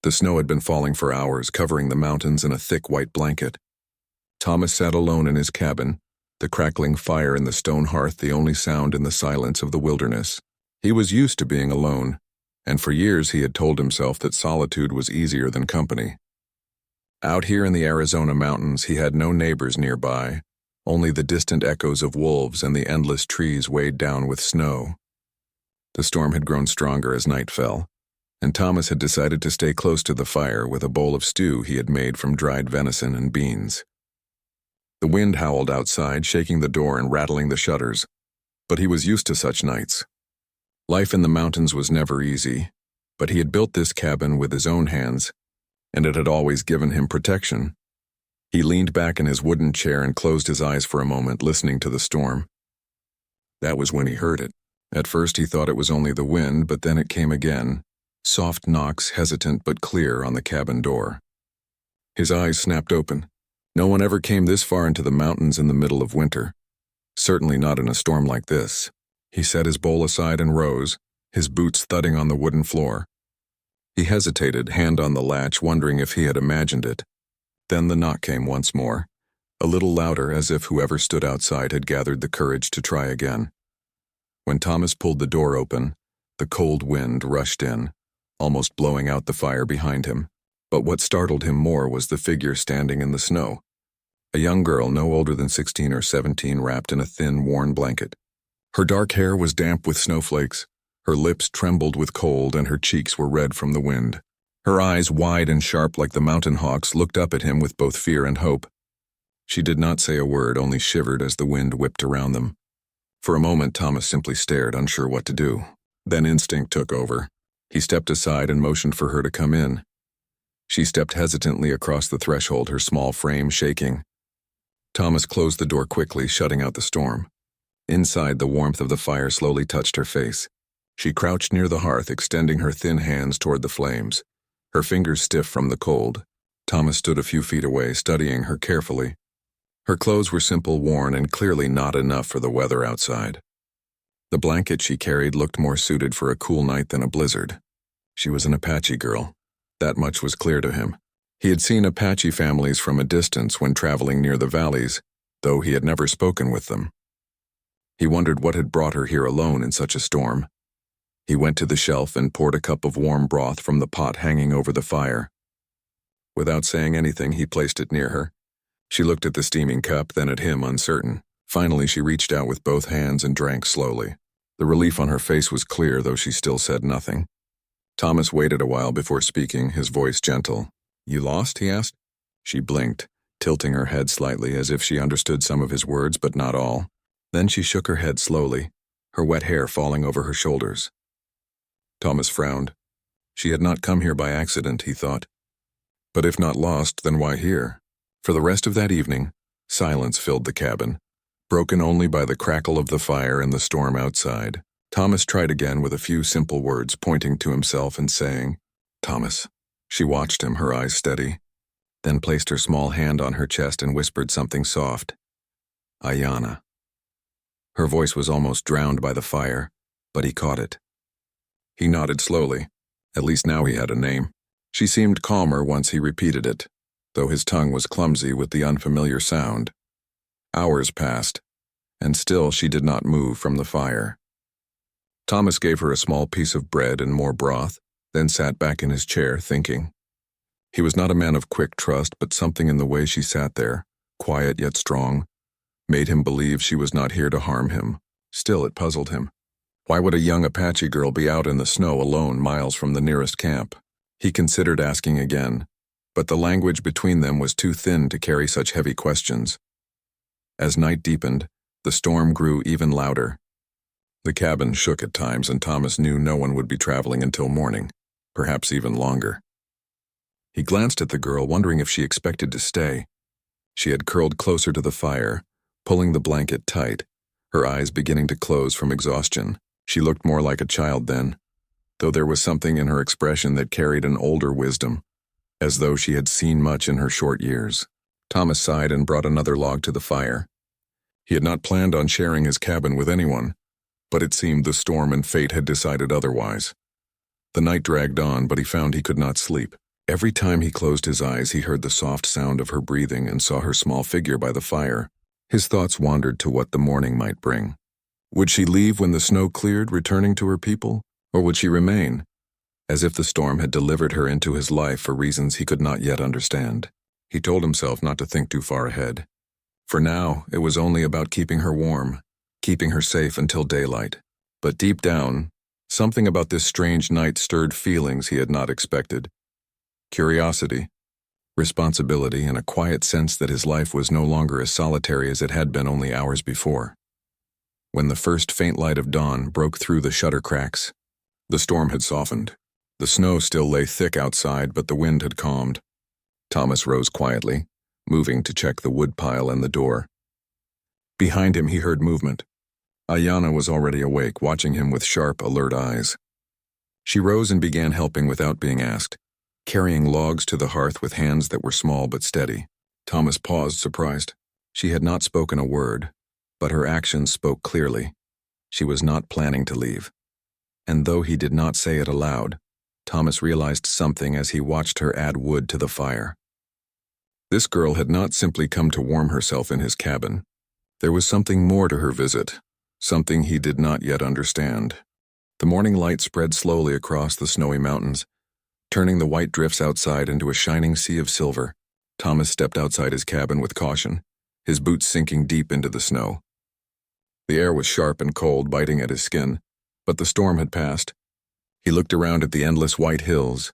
The snow had been falling for hours, covering the mountains in a thick white blanket. Thomas sat alone in his cabin, the crackling fire in the stone hearth the only sound in the silence of the wilderness. He was used to being alone, and for years he had told himself that solitude was easier than company. Out here in the Arizona mountains, he had no neighbors nearby, only the distant echoes of wolves and the endless trees weighed down with snow. The storm had grown stronger as night fell, and Thomas had decided to stay close to the fire with a bowl of stew he had made from dried venison and beans. The wind howled outside, shaking the door and rattling the shutters, but he was used to such nights. Life in the mountains was never easy, but he had built this cabin with his own hands, and it had always given him protection. He leaned back in his wooden chair and closed his eyes for a moment, listening to the storm. That was when he heard it. At first he thought it was only the wind, but then it came again, soft knocks, hesitant but clear, on the cabin door. His eyes snapped open. No one ever came this far into the mountains in the middle of winter. Certainly not in a storm like this. He set his bowl aside and rose, his boots thudding on the wooden floor. He hesitated, hand on the latch, wondering if he had imagined it. Then the knock came once more, a little louder, as if whoever stood outside had gathered the courage to try again. When Thomas pulled the door open, the cold wind rushed in, almost blowing out the fire behind him. But what startled him more was the figure standing in the snow. A young girl no older than 16 or 17, wrapped in a thin, worn blanket. Her dark hair was damp with snowflakes, her lips trembled with cold, and her cheeks were red from the wind. Her eyes, wide and sharp like the mountain hawks, looked up at him with both fear and hope. She did not say a word, only shivered as the wind whipped around them. For a moment Thomas simply stared, unsure what to do. Then instinct took over. He stepped aside and motioned for her to come in. She stepped hesitantly across the threshold, her small frame shaking. Thomas closed the door quickly, shutting out the storm. Inside, the warmth of the fire slowly touched her face. She crouched near the hearth, extending her thin hands toward the flames, her fingers stiff from the cold. Thomas stood a few feet away, studying her carefully. Her clothes were simple, worn, and clearly not enough for the weather outside. The blanket she carried looked more suited for a cool night than a blizzard. She was an Apache girl. That much was clear to him. He had seen Apache families from a distance when traveling near the valleys, though he had never spoken with them. He wondered what had brought her here alone in such a storm. He went to the shelf and poured a cup of warm broth from the pot hanging over the fire. Without saying anything, he placed it near her. She looked at the steaming cup, then at him, uncertain. Finally, she reached out with both hands and drank slowly. The relief on her face was clear, though she still said nothing. Thomas waited a while before speaking, his voice gentle. "You lost?" he asked. She blinked, tilting her head slightly as if she understood some of his words, but not all. Then she shook her head slowly, her wet hair falling over her shoulders. Thomas frowned. She had not come here by accident, he thought. But if not lost, then why here? For the rest of that evening, silence filled the cabin, broken only by the crackle of the fire and the storm outside. Thomas tried again with a few simple words, pointing to himself and saying, "Thomas." She watched him, her eyes steady, then placed her small hand on her chest and whispered something soft. "Ayanna." Her voice was almost drowned by the fire, but he caught it. He nodded slowly. At least now he had a name. She seemed calmer once he repeated it, though his tongue was clumsy with the unfamiliar sound. Hours passed, and still she did not move from the fire. Thomas gave her a small piece of bread and more broth, then sat back in his chair, thinking. He was not a man of quick trust, but something in the way she sat there, quiet yet strong, made him believe she was not here to harm him. Still, it puzzled him. Why would a young Apache girl be out in the snow alone, miles from the nearest camp? He considered asking again, but the language between them was too thin to carry such heavy questions. As night deepened, the storm grew even louder. The cabin shook at times, and Thomas knew no one would be traveling until morning, perhaps even longer. He glanced at the girl, wondering if she expected to stay. She had curled closer to the fire, pulling the blanket tight, her eyes beginning to close from exhaustion. She looked more like a child then, though there was something in her expression that carried an older wisdom, as though she had seen much in her short years. Thomas sighed and brought another log to the fire. He had not planned on sharing his cabin with anyone, but it seemed the storm and fate had decided otherwise. The night dragged on, but he found he could not sleep. Every time he closed his eyes, he heard the soft sound of her breathing and saw her small figure by the fire. His thoughts wandered to what the morning might bring. Would she leave when the snow cleared, returning to her people? Or would she remain, as if the storm had delivered her into his life for reasons he could not yet understand? He told himself not to think too far ahead. For now, it was only about keeping her warm, keeping her safe until daylight. But deep down, something about this strange night stirred feelings he had not expected. Curiosity, responsibility, and a quiet sense that his life was no longer as solitary as it had been only hours before. When the first faint light of dawn broke through the shutter cracks, the storm had softened. The snow still lay thick outside, but the wind had calmed. Thomas rose quietly, moving to check the woodpile and the door. Behind him he heard movement. Ayanna was already awake, watching him with sharp, alert eyes. She rose and began helping without being asked, carrying logs to the hearth with hands that were small but steady. Thomas paused, surprised. She had not spoken a word, but her actions spoke clearly. She was not planning to leave. And though he did not say it aloud, Thomas realized something as he watched her add wood to the fire. This girl had not simply come to warm herself in his cabin. There was something more to her visit, something he did not yet understand. The morning light spread slowly across the snowy mountains, turning the white drifts outside into a shining sea of silver. Thomas stepped outside his cabin with caution, his boots sinking deep into the snow. The air was sharp and cold, biting at his skin, but the storm had passed. He looked around at the endless white hills,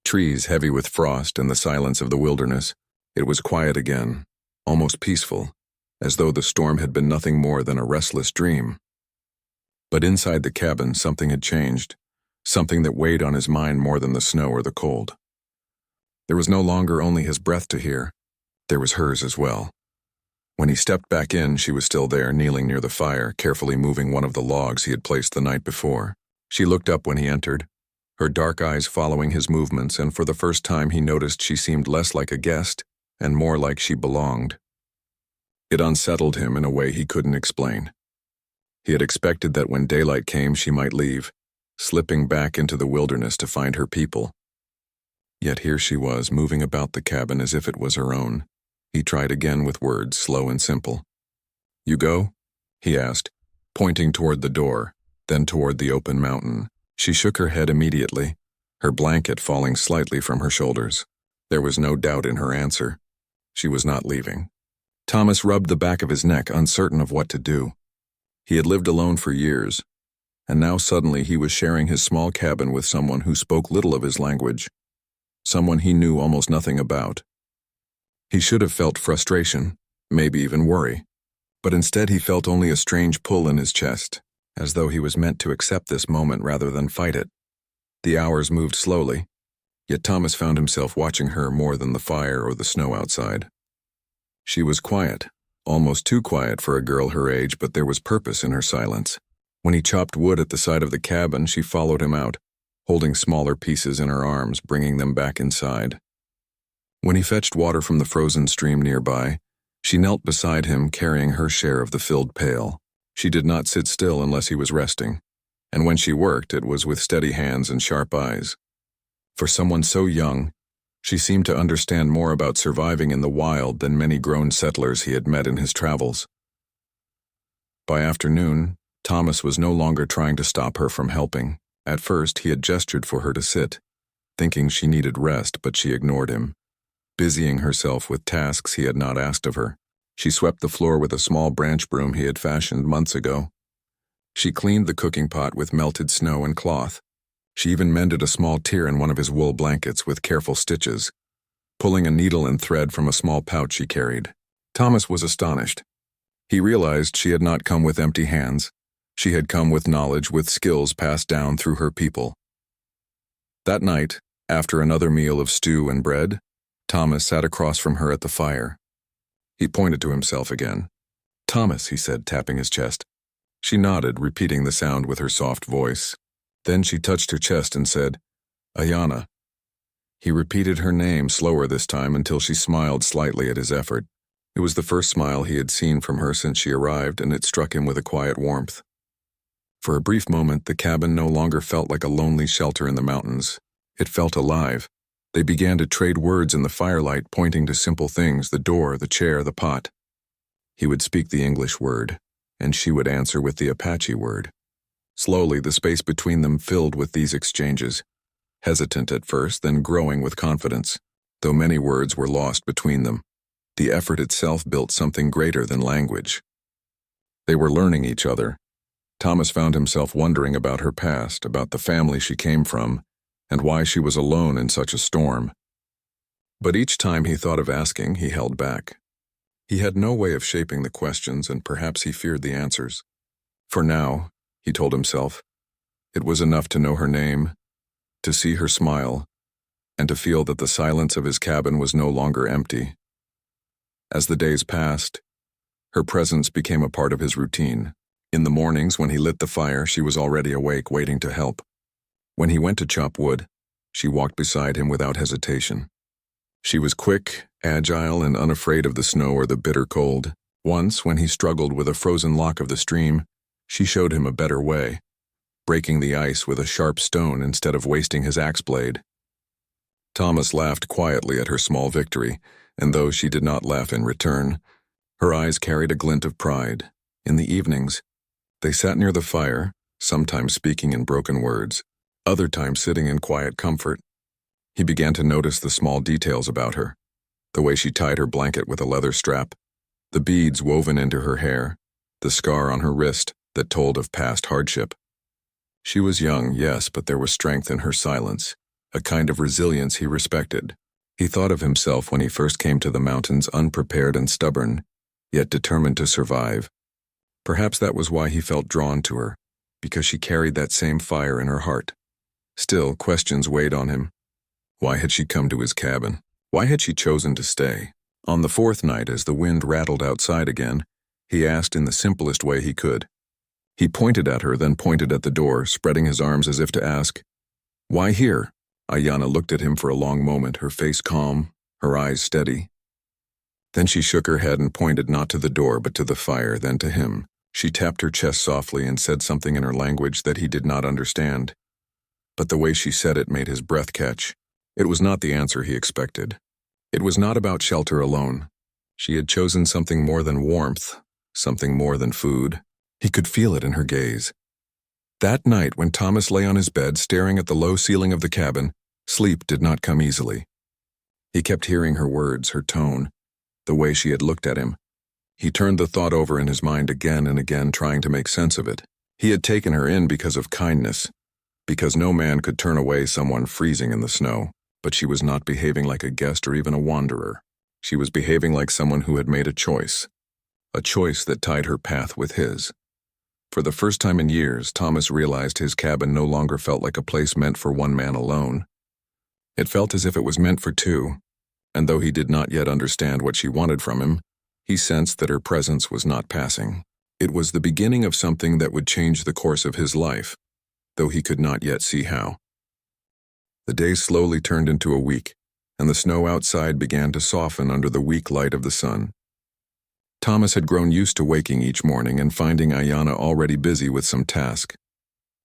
trees heavy with frost, and the silence of the wilderness. It was quiet again, almost peaceful, as though the storm had been nothing more than a restless dream. But inside the cabin, something had changed, something that weighed on his mind more than the snow or the cold. There was no longer only his breath to hear, there was hers as well. When he stepped back in, she was still there, kneeling near the fire, carefully moving one of the logs he had placed the night before. She looked up when he entered, her dark eyes following his movements, and for the first time he noticed she seemed less like a guest and more like she belonged. It unsettled him in a way he couldn't explain. He had expected that when daylight came she might leave, slipping back into the wilderness to find her people. Yet here she was, moving about the cabin as if it was her own. He tried again with words, slow and simple. "You go?" he asked, pointing toward the door, then toward the open mountain. She shook her head immediately, her blanket falling slightly from her shoulders. There was no doubt in her answer. She was not leaving. Thomas rubbed the back of his neck, uncertain of what to do. He had lived alone for years, and now suddenly he was sharing his small cabin with someone who spoke little of his language, someone he knew almost nothing about. He should have felt frustration, maybe even worry, but instead he felt only a strange pull in his chest, as though he was meant to accept this moment rather than fight it. The hours moved slowly, yet Thomas found himself watching her more than the fire or the snow outside. She was quiet, almost too quiet for a girl her age, but there was purpose in her silence. When he chopped wood at the side of the cabin, she followed him out, holding smaller pieces in her arms, bringing them back inside. When he fetched water from the frozen stream nearby, she knelt beside him, carrying her share of the filled pail. She did not sit still unless he was resting, and when she worked, it was with steady hands and sharp eyes. For someone so young, she seemed to understand more about surviving in the wild than many grown settlers he had met in his travels. By afternoon, Thomas was no longer trying to stop her from helping. At first, he had gestured for her to sit, thinking she needed rest, but she ignored him, busying herself with tasks he had not asked of her. She swept the floor with a small branch broom he had fashioned months ago. She cleaned the cooking pot with melted snow and cloth. She even mended a small tear in one of his wool blankets with careful stitches, pulling a needle and thread from a small pouch she carried. Thomas was astonished. He realized she had not come with empty hands. She had come with knowledge, with skills passed down through her people. That night, after another meal of stew and bread, Thomas sat across from her at the fire. He pointed to himself again. "Thomas," he said, tapping his chest. She nodded, repeating the sound with her soft voice. Then she touched her chest and said, "Ayanna." He repeated her name slower this time until she smiled slightly at his effort. It was the first smile he had seen from her since she arrived, and it struck him with a quiet warmth. For a brief moment, the cabin no longer felt like a lonely shelter in the mountains. It felt alive, They began to trade words in the firelight, pointing to simple things: the door, the chair, the pot. He would speak the English word, and she would answer with the Apache word. Slowly, the space between them filled with these exchanges, hesitant at first, then growing with confidence. Though many words were lost between them, the effort itself built something greater than language. They were learning each other. Thomas found himself wondering about her past, about the family she came from, and why she was alone in such a storm. But each time he thought of asking, he held back. He had no way of shaping the questions, and perhaps he feared the answers. For now, he told himself, it was enough to know her name, to see her smile, and to feel that the silence of his cabin was no longer empty. As the days passed, her presence became a part of his routine. In the mornings, when he lit the fire, she was already awake, waiting to help. When he went to chop wood, she walked beside him without hesitation. She was quick, agile, and unafraid of the snow or the bitter cold. Once, when he struggled with a frozen lock of the stream, she showed him a better way, breaking the ice with a sharp stone instead of wasting his axe blade. Thomas laughed quietly at her small victory, and though she did not laugh in return, her eyes carried a glint of pride. In the evenings, they sat near the fire, sometimes speaking in broken words, other times sitting in quiet comfort. He began to notice the small details about her: the way she tied her blanket with a leather strap, the beads woven into her hair, the scar on her wrist that told of past hardship. She was young, yes, but there was strength in her silence, a kind of resilience he respected. He thought of himself when he first came to the mountains, unprepared and stubborn, yet determined to survive. Perhaps that was why he felt drawn to her, because she carried that same fire in her heart. Still, questions weighed on him. Why had she come to his cabin? Why had she chosen to stay? On the fourth night, as the wind rattled outside again, he asked in the simplest way he could. He pointed at her, then pointed at the door, spreading his arms as if to ask, "Why here?" Ayanna looked at him for a long moment, her face calm, her eyes steady. Then she shook her head and pointed not to the door but to the fire, then to him. She tapped her chest softly and said something in her language that he did not understand. But the way she said it made his breath catch. It was not the answer he expected. It was not about shelter alone. She had chosen something more than warmth, something more than food. He could feel it in her gaze. That night, when Thomas lay on his bed staring at the low ceiling of the cabin, sleep did not come easily. He kept hearing her words, her tone, the way she had looked at him. He turned the thought over in his mind again and again, trying to make sense of it. He had taken her in because of kindness, because no man could turn away someone freezing in the snow. But she was not behaving like a guest or even a wanderer. She was behaving like someone who had made a choice that tied her path with his. For the first time in years, Thomas realized his cabin no longer felt like a place meant for one man alone. It felt as if it was meant for two, and though he did not yet understand what she wanted from him, he sensed that her presence was not passing. It was the beginning of something that would change the course of his life, though he could not yet see how. The days slowly turned into a week, and the snow outside began to soften under the weak light of the sun. Thomas had grown used to waking each morning and finding Ayanna already busy with some task,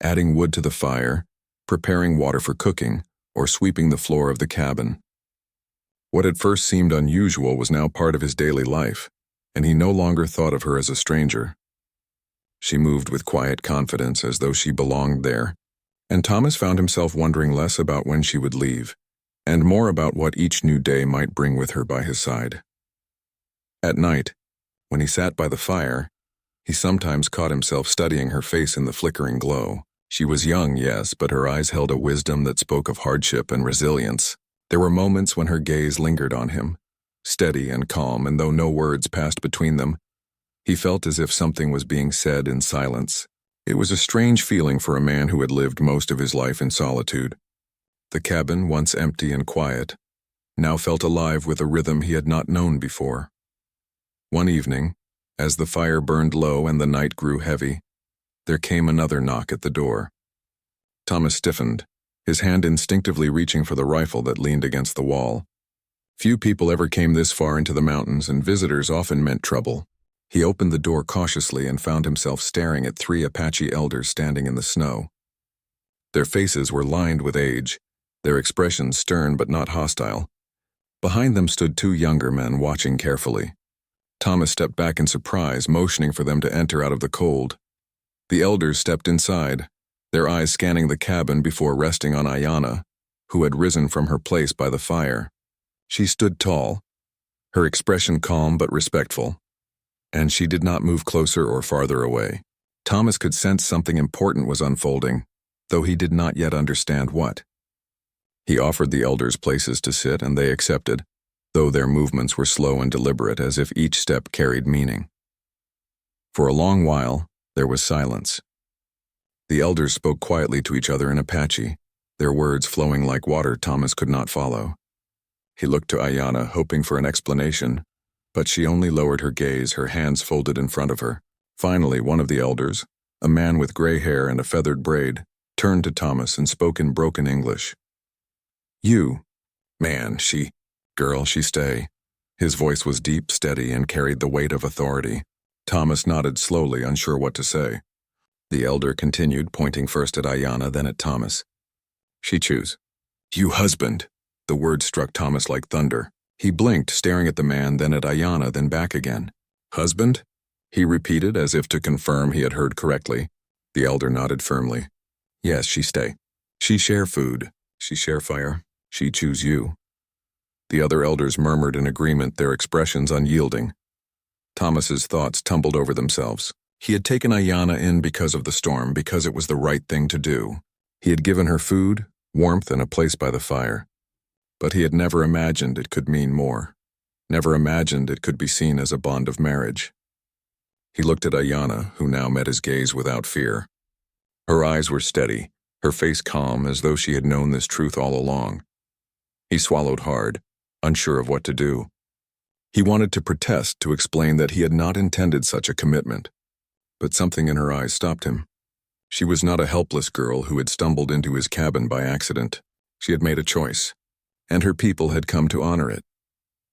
adding wood to the fire, preparing water for cooking, or sweeping the floor of the cabin. What at first seemed unusual was now part of his daily life, and he no longer thought of her as a stranger. She moved with quiet confidence as though she belonged there, and Thomas found himself wondering less about when she would leave, and more about what each new day might bring with her by his side. At night, when he sat by the fire, he sometimes caught himself studying her face in the flickering glow. She was young, yes, but her eyes held a wisdom that spoke of hardship and resilience. There were moments when her gaze lingered on him, steady and calm, and though no words passed between them, he felt as if something was being said in silence. It was a strange feeling for a man who had lived most of his life in solitude. The cabin, once empty and quiet, now felt alive with a rhythm he had not known before. One evening, as the fire burned low and the night grew heavy, there came another knock at the door. Thomas stiffened, his hand instinctively reaching for the rifle that leaned against the wall. Few people ever came this far into the mountains, and visitors often meant trouble. He opened the door cautiously and found himself staring at 3 Apache elders standing in the snow. Their faces were lined with age, their expressions stern but not hostile. Behind them stood two younger men watching carefully. Thomas stepped back in surprise, motioning for them to enter out of the cold. The elders stepped inside, their eyes scanning the cabin before resting on Ayanna, who had risen from her place by the fire. She stood tall, her expression calm but respectful, and she did not move closer or farther away. Thomas could sense something important was unfolding, though he did not yet understand what. He offered the elders places to sit, and they accepted, though their movements were slow and deliberate, as if each step carried meaning. For a long while, there was silence. The elders spoke quietly to each other in Apache, their words flowing like water Thomas could not follow. He looked to Ayanna, hoping for an explanation, but she only lowered her gaze, her hands folded in front of her. Finally, one of the elders, a man with gray hair and a feathered braid, turned to Thomas and spoke in broken English. "You, man, girl, she stay." His voice was deep, steady, and carried the weight of authority. Thomas nodded slowly, unsure what to say. The elder continued, pointing first at Ayanna, then at Thomas. "She choose. You husband." The word struck Thomas like thunder. He blinked, staring at the man, then at Ayanna, then back again. "Husband?" he repeated, as if to confirm he had heard correctly. The elder nodded firmly. "Yes, she stay. She share food. She share fire. She choose you." The other elders murmured in agreement, their expressions unyielding. Thomas's thoughts tumbled over themselves. He had taken Ayanna in because of the storm, because it was the right thing to do. He had given her food, warmth, and a place by the fire. But he had never imagined it could mean more. Never imagined it could be seen as a bond of marriage. He looked at Ayanna, who now met his gaze without fear. Her eyes were steady, her face calm, as though she had known this truth all along. He swallowed hard, unsure of what to do. He wanted to protest, to explain that he had not intended such a commitment. But something in her eyes stopped him. She was not a helpless girl who had stumbled into his cabin by accident. She had made a choice, and her people had come to honor it.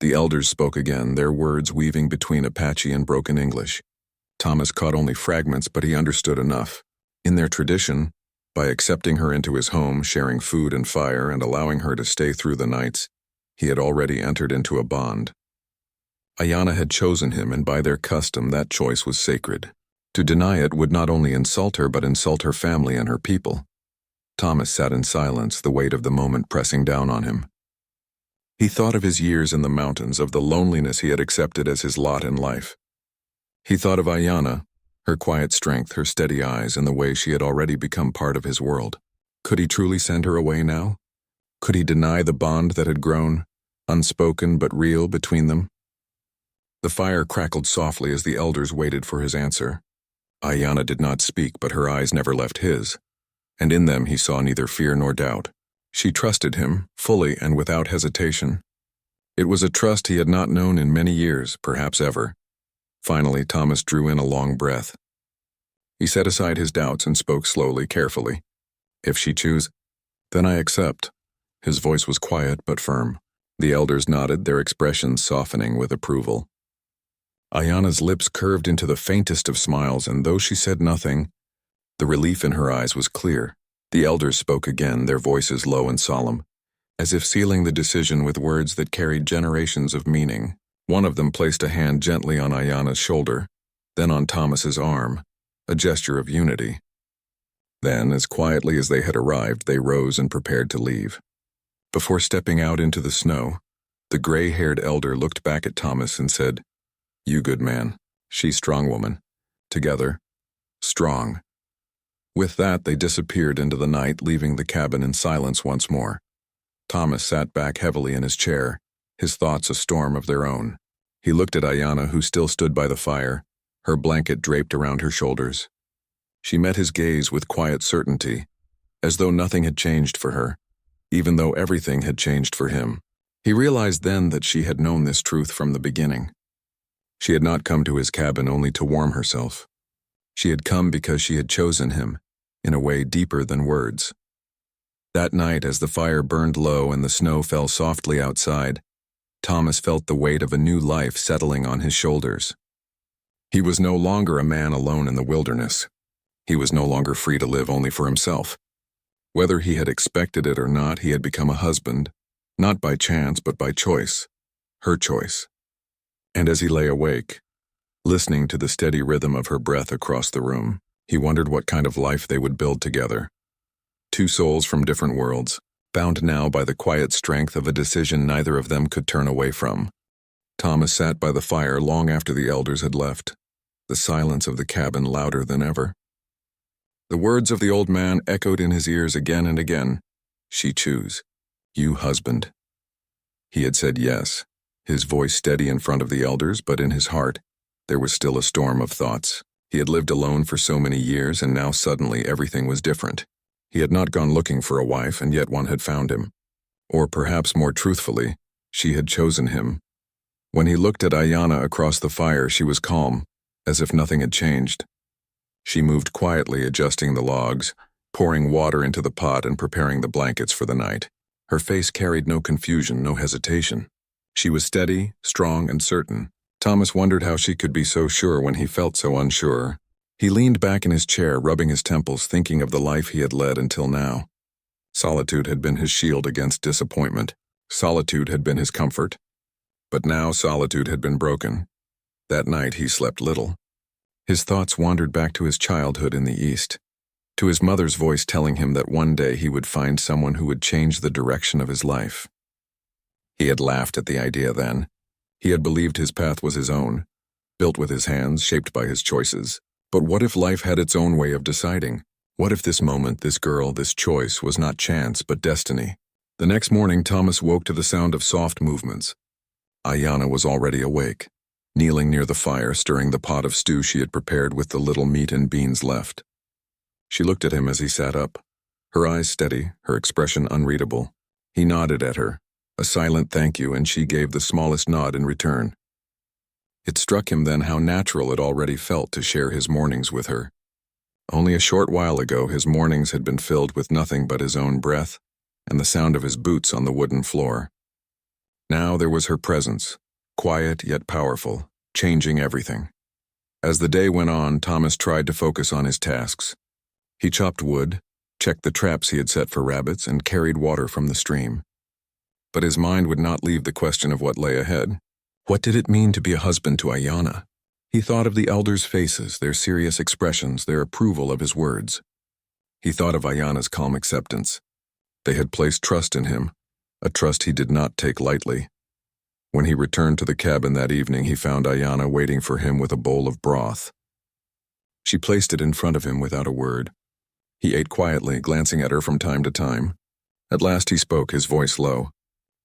The elders spoke again, their words weaving between Apache and broken English. Thomas caught only fragments, but he understood enough. In their tradition, by accepting her into his home, sharing food and fire, and allowing her to stay through the nights, he had already entered into a bond. Ayanna had chosen him, and by their custom that choice was sacred. To deny it would not only insult her, but insult her family and her people. Thomas sat in silence, the weight of the moment pressing down on him. He thought of his years in the mountains, of the loneliness he had accepted as his lot in life. He thought of Ayanna, her quiet strength, her steady eyes, and the way she had already become part of his world. Could he truly send her away now? Could he deny the bond that had grown, unspoken but real, between them? The fire crackled softly as the elders waited for his answer. Ayanna did not speak, but her eyes never left his, and in them he saw neither fear nor doubt. She trusted him, fully and without hesitation. It was a trust he had not known in many years, perhaps ever. Finally, Thomas drew in a long breath. He set aside his doubts and spoke slowly, carefully. "If she choose, then I accept." His voice was quiet but firm. The elders nodded, their expressions softening with approval. Ayanna's lips curved into the faintest of smiles, and though she said nothing, the relief in her eyes was clear. The elders spoke again, their voices low and solemn, as if sealing the decision with words that carried generations of meaning. One of them placed a hand gently on Ayanna's shoulder, then on Thomas's arm, a gesture of unity. Then, as quietly as they had arrived, they rose and prepared to leave. Before stepping out into the snow, the gray-haired elder looked back at Thomas and said, "You good man, she strong woman. Together, strong." With that, they disappeared into the night, leaving the cabin in silence once more. Thomas sat back heavily in his chair, his thoughts a storm of their own. He looked at Ayanna, who still stood by the fire, her blanket draped around her shoulders. She met his gaze with quiet certainty, as though nothing had changed for her, even though everything had changed for him. He realized then that she had known this truth from the beginning. She had not come to his cabin only to warm herself. She had come because she had chosen him, in a way deeper than words. That night, as the fire burned low and the snow fell softly outside, Thomas felt the weight of a new life settling on his shoulders. He was no longer a man alone in the wilderness. He was no longer free to live only for himself. Whether he had expected it or not, he had become a husband, not by chance but by choice, her choice. And as he lay awake, listening to the steady rhythm of her breath across the room, he wondered what kind of life they would build together. Two souls from different worlds, bound now by the quiet strength of a decision neither of them could turn away from. Thomas sat by the fire long after the elders had left, the silence of the cabin louder than ever. The words of the old man echoed in his ears again and again. She choose, you husband. He had said yes, his voice steady in front of the elders, but in his heart, there was still a storm of thoughts. He had lived alone for so many years, and now suddenly everything was different. He had not gone looking for a wife, and yet one had found him. Or perhaps more truthfully, she had chosen him. When he looked at Ayanna across the fire, she was calm, as if nothing had changed. She moved quietly, adjusting the logs, pouring water into the pot and preparing the blankets for the night. Her face carried no confusion, no hesitation. She was steady, strong, and certain. Thomas wondered how she could be so sure when he felt so unsure. He leaned back in his chair, rubbing his temples, thinking of the life he had led until now. Solitude had been his shield against disappointment. Solitude had been his comfort. But now solitude had been broken. That night he slept little. His thoughts wandered back to his childhood in the East, to his mother's voice telling him that one day he would find someone who would change the direction of his life. He had laughed at the idea then. He had believed his path was his own, built with his hands, shaped by his choices. But what if life had its own way of deciding? What if this moment, this girl, this choice was not chance but destiny? The next morning, Thomas woke to the sound of soft movements. Ayanna was already awake, kneeling near the fire, stirring the pot of stew she had prepared with the little meat and beans left. She looked at him as he sat up, her eyes steady, her expression unreadable. He nodded at her, a silent thank you, and she gave the smallest nod in return. It struck him then how natural it already felt to share his mornings with her. Only a short while ago his mornings had been filled with nothing but his own breath and the sound of his boots on the wooden floor. Now there was her presence, quiet yet powerful, changing everything. As the day went on, Thomas tried to focus on his tasks. He chopped wood, checked the traps he had set for rabbits, and carried water from the stream. But his mind would not leave the question of what lay ahead. What did it mean to be a husband to Ayanna? He thought of the elders' faces, their serious expressions, their approval of his words. He thought of Ayanna's calm acceptance. They had placed trust in him, a trust he did not take lightly. When he returned to the cabin that evening, he found Ayanna waiting for him with a bowl of broth. She placed it in front of him without a word. He ate quietly, glancing at her from time to time. At last he spoke, his voice low.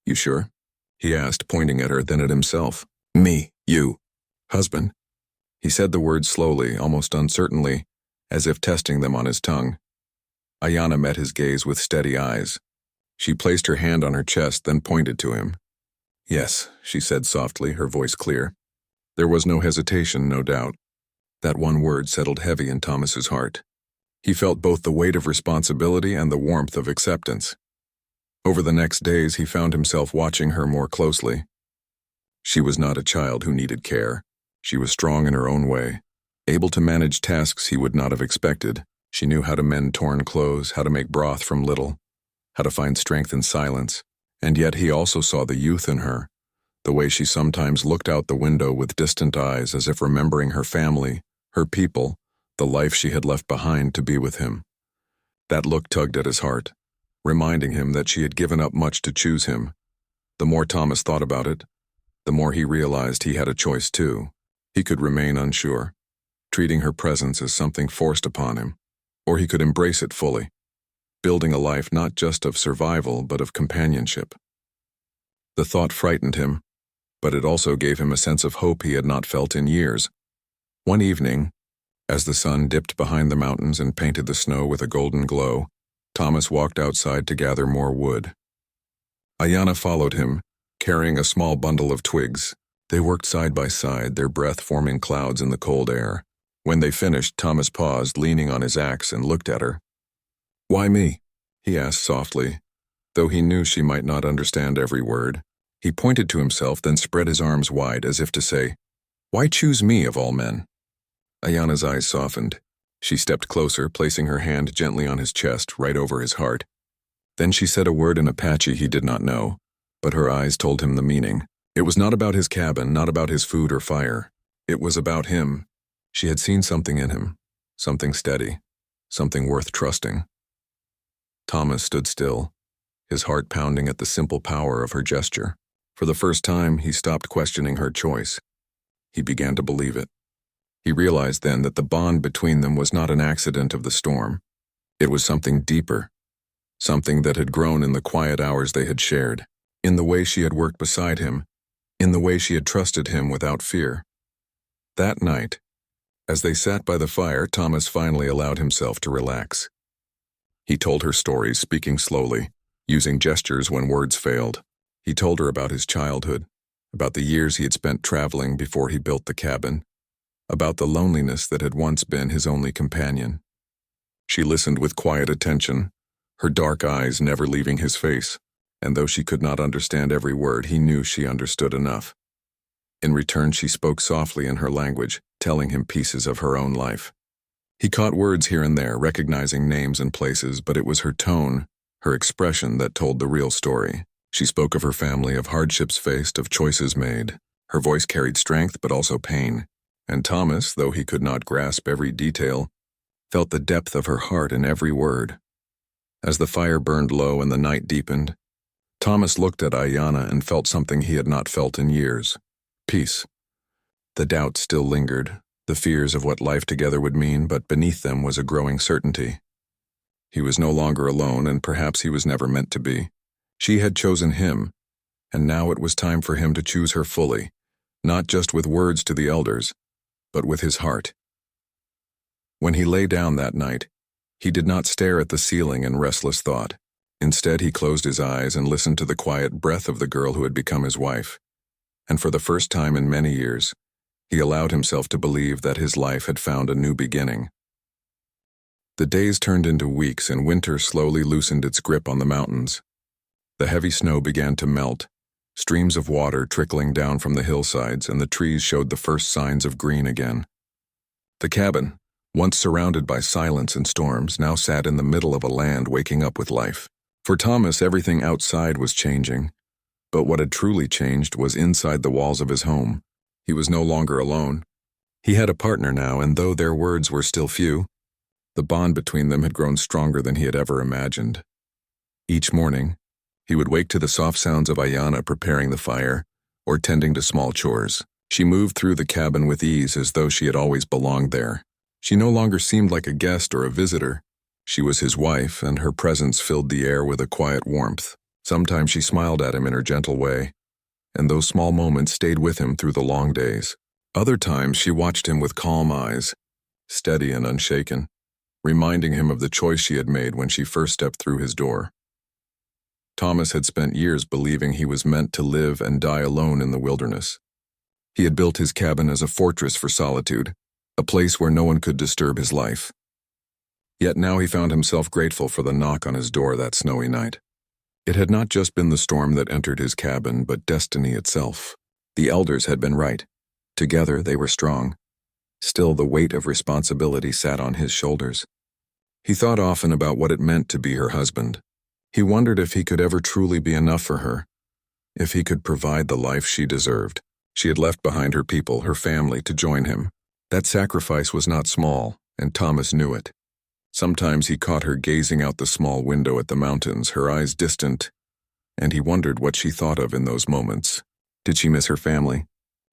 "You sure?" he asked, pointing at her, then at himself. "Me, you, husband." He said the words slowly, almost uncertainly, as if testing them on his tongue. Ayanna met his gaze with steady eyes. She placed her hand on her chest, then pointed to him. "Yes," she said softly, her voice clear. There was no hesitation, no doubt. That one word settled heavy in Thomas's heart. He felt both the weight of responsibility and the warmth of acceptance. Over the next days, he found himself watching her more closely. She was not a child who needed care. She was strong in her own way, able to manage tasks he would not have expected. She knew how to mend torn clothes, how to make broth from little, how to find strength in silence. And yet he also saw the youth in her, the way she sometimes looked out the window with distant eyes as if remembering her family, her people, the life she had left behind to be with him. That look tugged at his heart, reminding him that she had given up much to choose him. The more Thomas thought about it, the more he realized he had a choice too. He could remain unsure, treating her presence as something forced upon him, or he could embrace it fully, building a life not just of survival but of companionship. The thought frightened him, but it also gave him a sense of hope he had not felt in years. One evening, as the sun dipped behind the mountains and painted the snow with a golden glow, Thomas walked outside to gather more wood. Ayanna followed him, carrying a small bundle of twigs. They worked side by side, their breath forming clouds in the cold air. When they finished, Thomas paused, leaning on his axe, and looked at her. "Why me?" he asked softly, though he knew she might not understand every word. He pointed to himself, then spread his arms wide as if to say, "Why choose me of all men?" Ayanna's eyes softened. She stepped closer, placing her hand gently on his chest, right over his heart. Then she said a word in Apache he did not know, but her eyes told him the meaning. It was not about his cabin, not about his food or fire. It was about him. She had seen something in him, something steady, something worth trusting. Thomas stood still, his heart pounding at the simple power of her gesture. For the first time, he stopped questioning her choice. He began to believe it. He realized then that the bond between them was not an accident of the storm. It was something deeper, something that had grown in the quiet hours they had shared, in the way she had worked beside him, in the way she had trusted him without fear. That night, as they sat by the fire, Thomas finally allowed himself to relax. He told her stories, speaking slowly, using gestures when words failed. He told her about his childhood, about the years he had spent traveling before he built the cabin, about the loneliness that had once been his only companion. She listened with quiet attention, her dark eyes never leaving his face, and though she could not understand every word, he knew she understood enough. In return, she spoke softly in her language, telling him pieces of her own life. He caught words here and there, recognizing names and places, but it was her tone, her expression that told the real story. She spoke of her family, of hardships faced, of choices made. Her voice carried strength, but also pain. And Thomas, though he could not grasp every detail, felt the depth of her heart in every word. As the fire burned low and the night deepened, Thomas looked at Ayanna and felt something he had not felt in years. Peace. The doubt still lingered, the fears of what life together would mean, but beneath them was a growing certainty. He was no longer alone, and perhaps he was never meant to be. She had chosen him, and now it was time for him to choose her fully, not just with words to the elders, but with his heart. When he lay down that night, he did not stare at the ceiling in restless thought. Instead, he closed his eyes and listened to the quiet breath of the girl who had become his wife. And for the first time in many years, he allowed himself to believe that his life had found a new beginning. The days turned into weeks, and winter slowly loosened its grip on the mountains. The heavy snow began to melt, streams of water trickling down from the hillsides, and the trees showed the first signs of green again. The cabin, once surrounded by silence and storms, now sat in the middle of a land waking up with life. For Thomas, everything outside was changing, but what had truly changed was inside the walls of his home. He was no longer alone. He had a partner now, and though their words were still few, the bond between them had grown stronger than he had ever imagined. Each morning, he would wake to the soft sounds of Ayanna preparing the fire or tending to small chores. She moved through the cabin with ease as though she had always belonged there. She no longer seemed like a guest or a visitor. She was his wife, and her presence filled the air with a quiet warmth. Sometimes she smiled at him in her gentle way, and those small moments stayed with him through the long days. Other times she watched him with calm eyes, steady and unshaken, reminding him of the choice she had made when she first stepped through his door. Thomas had spent years believing he was meant to live and die alone in the wilderness. He had built his cabin as a fortress for solitude, a place where no one could disturb his life. Yet now he found himself grateful for the knock on his door that snowy night. It had not just been the storm that entered his cabin, but destiny itself. The elders had been right. Together they were strong. Still, the weight of responsibility sat on his shoulders. He thought often about what it meant to be her husband. He wondered if he could ever truly be enough for her, if he could provide the life she deserved. She had left behind her people, her family, to join him. That sacrifice was not small, and Thomas knew it. Sometimes he caught her gazing out the small window at the mountains, her eyes distant, and he wondered what she thought of in those moments. Did she miss her family?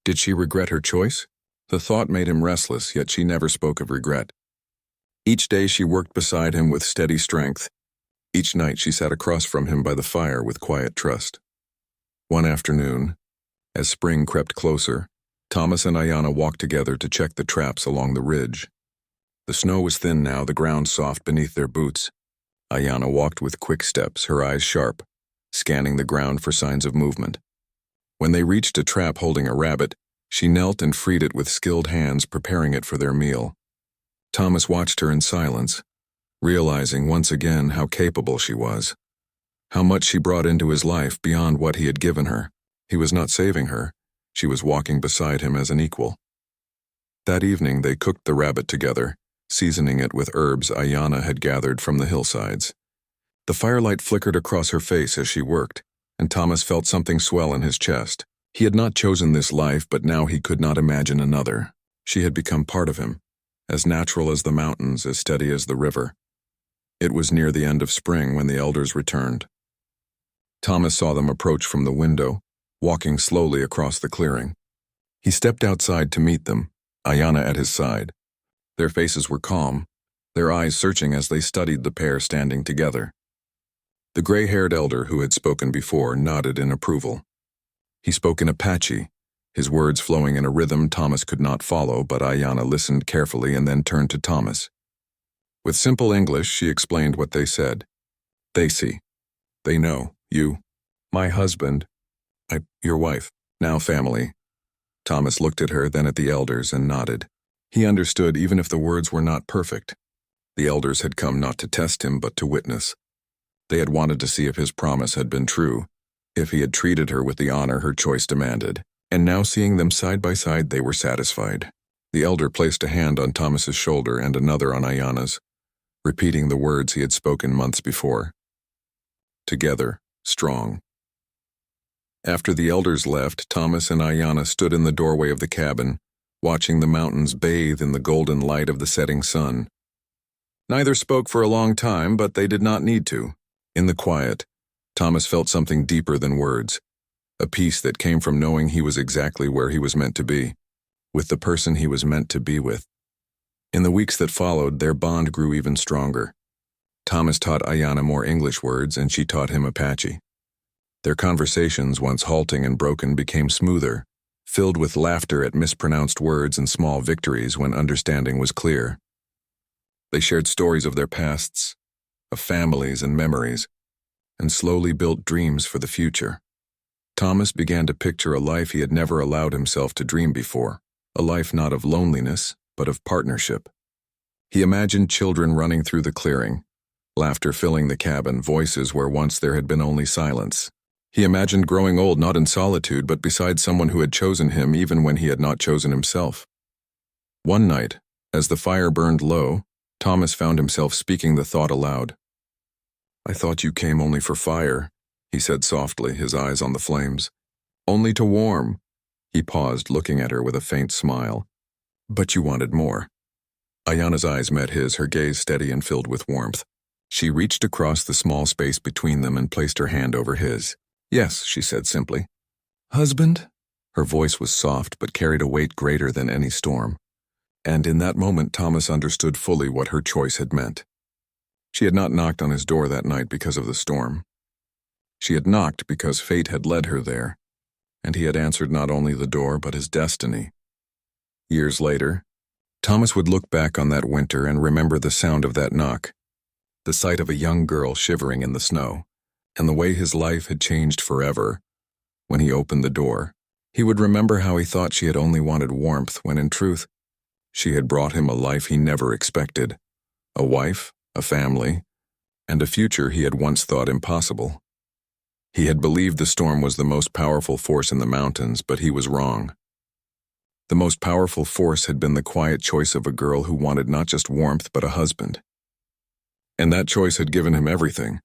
Did she regret her choice? The thought made him restless, yet she never spoke of regret. Each day she worked beside him with steady strength. Each night she sat across from him by the fire with quiet trust. One afternoon, as spring crept closer, Thomas and Ayanna walked together to check the traps along the ridge. The snow was thin now, the ground soft beneath their boots. Ayanna walked with quick steps, her eyes sharp, scanning the ground for signs of movement. When they reached a trap holding a rabbit, she knelt and freed it with skilled hands, preparing it for their meal. Thomas watched her in silence, realizing once again how capable she was, how much she brought into his life beyond what he had given her. He was not saving her, she was walking beside him as an equal. That evening they cooked the rabbit together, seasoning it with herbs Ayanna had gathered from the hillsides. The firelight flickered across her face as she worked, and Thomas felt something swell in his chest. He had not chosen this life, but now he could not imagine another. She had become part of him, as natural as the mountains, as steady as the river. It was near the end of spring when the elders returned. Thomas saw them approach from the window, walking slowly across the clearing. He stepped outside to meet them, Ayanna at his side. Their faces were calm, their eyes searching as they studied the pair standing together. The gray-haired elder who had spoken before nodded in approval. He spoke in Apache, his words flowing in a rhythm Thomas could not follow, but Ayanna listened carefully and then turned to Thomas. With simple English, she explained what they said. They see. They know. You. My husband. Your wife. Now family. Thomas looked at her, then at the elders, and nodded. He understood even if the words were not perfect. The elders had come not to test him, but to witness. They had wanted to see if his promise had been true, if he had treated her with the honor her choice demanded. And now seeing them side by side, they were satisfied. The elder placed a hand on Thomas's shoulder and another on Ayanna's, repeating the words he had spoken months before. Together, strong. After the elders left, Thomas and Ayanna stood in the doorway of the cabin, watching the mountains bathe in the golden light of the setting sun. Neither spoke for a long time, but they did not need to. In the quiet, Thomas felt something deeper than words, a peace that came from knowing he was exactly where he was meant to be, with the person he was meant to be with. In the weeks that followed, their bond grew even stronger. Thomas taught Ayanna more English words, and she taught him Apache. Their conversations, once halting and broken, became smoother, filled with laughter at mispronounced words and small victories when understanding was clear. They shared stories of their pasts, of families and memories, and slowly built dreams for the future. Thomas began to picture a life he had never allowed himself to dream before, a life not of loneliness, but of partnership. He imagined children running through the clearing, laughter filling the cabin, voices where once there had been only silence. He imagined growing old not in solitude, but beside someone who had chosen him even when he had not chosen himself. One night, as the fire burned low, Thomas found himself speaking the thought aloud. "I thought you came only for fire," he said softly, his eyes on the flames. "Only to warm." He paused, looking at her with a faint smile. "But you wanted more." Ayanna's eyes met his, her gaze steady and filled with warmth. She reached across the small space between them and placed her hand over his. "Yes," she said simply. "Husband?" Her voice was soft but carried a weight greater than any storm. And in that moment, Thomas understood fully what her choice had meant. She had not knocked on his door that night because of the storm. She had knocked because fate had led her there, and he had answered not only the door but his destiny. Years later, Thomas would look back on that winter and remember the sound of that knock, the sight of a young girl shivering in the snow, and the way his life had changed forever. When he opened the door, he would remember how he thought she had only wanted warmth when in truth, she had brought him a life he never expected, a wife, a family, and a future he had once thought impossible. He had believed the storm was the most powerful force in the mountains, but he was wrong. The most powerful force had been the quiet choice of a girl who wanted not just warmth but a husband. And that choice had given him everything,